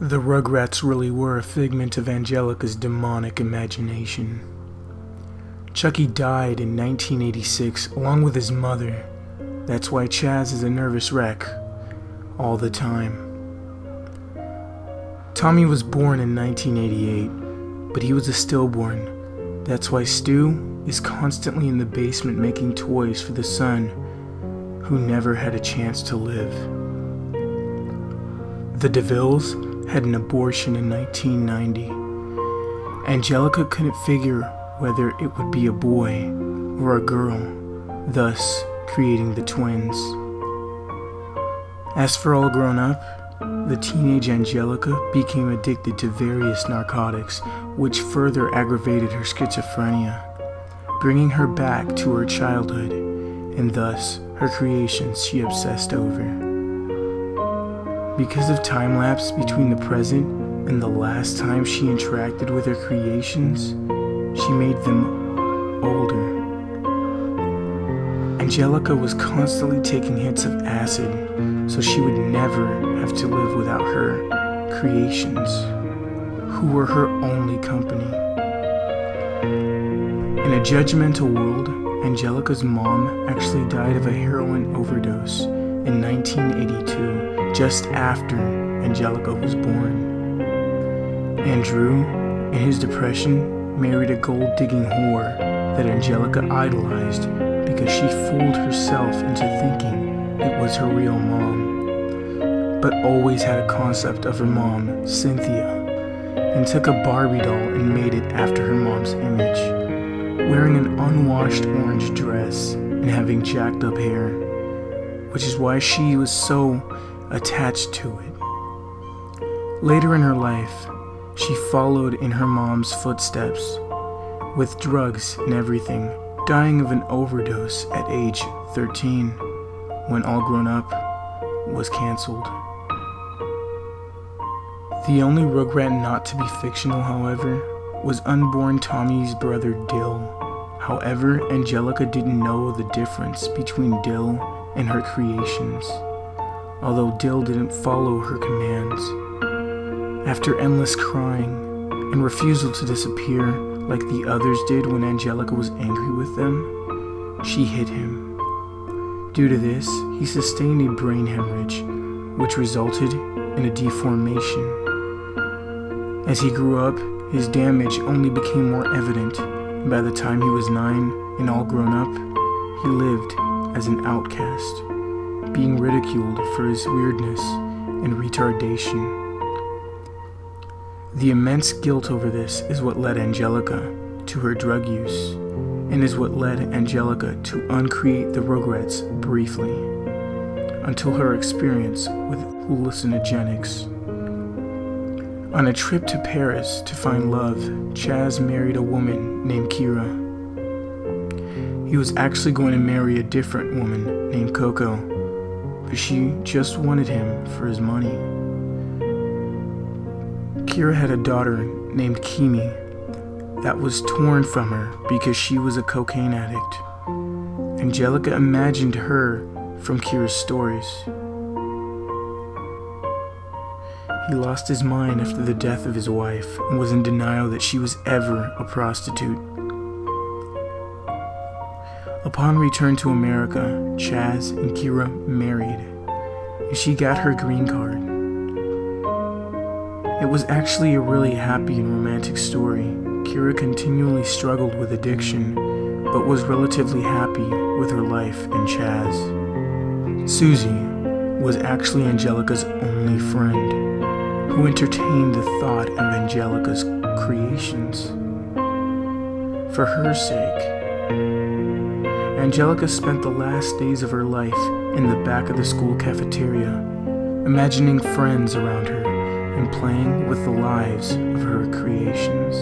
The Rugrats really were a figment of Angelica's demonic imagination. Chucky died in 1986 along with his mother. That's why Chaz is a nervous wreck all the time. Tommy was born in 1988, but he was a stillborn. That's why Stu is constantly in the basement making toys for the son who never had a chance to live. The DeVilles had an abortion in 1990. Angelica couldn't figure whether it would be a boy or a girl, thus creating the twins. As for all grown up, the teenage Angelica became addicted to various narcotics, which further aggravated her schizophrenia, bringing her back to her childhood, and thus her creations she obsessed over. Because of time-lapse between the present and the last time she interacted with her creations, she made them older. Angelica was constantly taking hits of acid, so she would never have to live without her creations, who were her only company. In a judgmental world, Angelica's mom actually died of a heroin overdose in 1982, just after Angelica was born. Andrew, in his depression, married a gold-digging whore that Angelica idolized because she fooled herself into thinking it was her real mom, but always had a concept of her mom, Cynthia, and took a Barbie doll and made it after her mom's image, wearing an unwashed orange dress and having jacked up hair, which is why she was so attached to it. Later in her life, she followed in her mom's footsteps, with drugs and everything, dying of an overdose at age 13, when All Grown Up was cancelled. The only Rugrat not to be fictional, however, was unborn Tommy's brother Dill. However, Angelica didn't know the difference between Dill and her creations, although Dill didn't follow her commands. After endless crying and refusal to disappear like the others did when Angelica was angry with them, she hit him. Due to this, he sustained a brain hemorrhage, which resulted in a deformation. As he grew up, his damage only became more evident, and by the time he was 9 and all grown up, he lived as an outcast, being ridiculed for his weirdness and retardation. The immense guilt over this is what led Angelica to her drug use, and is what led Angelica to uncreate the Rugrats briefly, until her experience with hallucinogenics. On a trip to Paris to find love, Chaz married a woman named Kira. He was actually going to marry a different woman named Coco, but she just wanted him for his money. Kira had a daughter named Kimi that was torn from her because she was a cocaine addict. Angelica imagined her from Kira's stories. He lost his mind after the death of his wife and was in denial that she was ever a prostitute. Upon return to America, Chaz and Kira married, and she got her green card. It was actually a really happy and romantic story. Kira continually struggled with addiction, but was relatively happy with her life and Chaz. Susie was actually Angelica's only friend, who entertained the thought of Angelica's creations. For her sake, Angelica spent the last days of her life in the back of the school cafeteria, imagining friends around her and playing with the lives of her creations.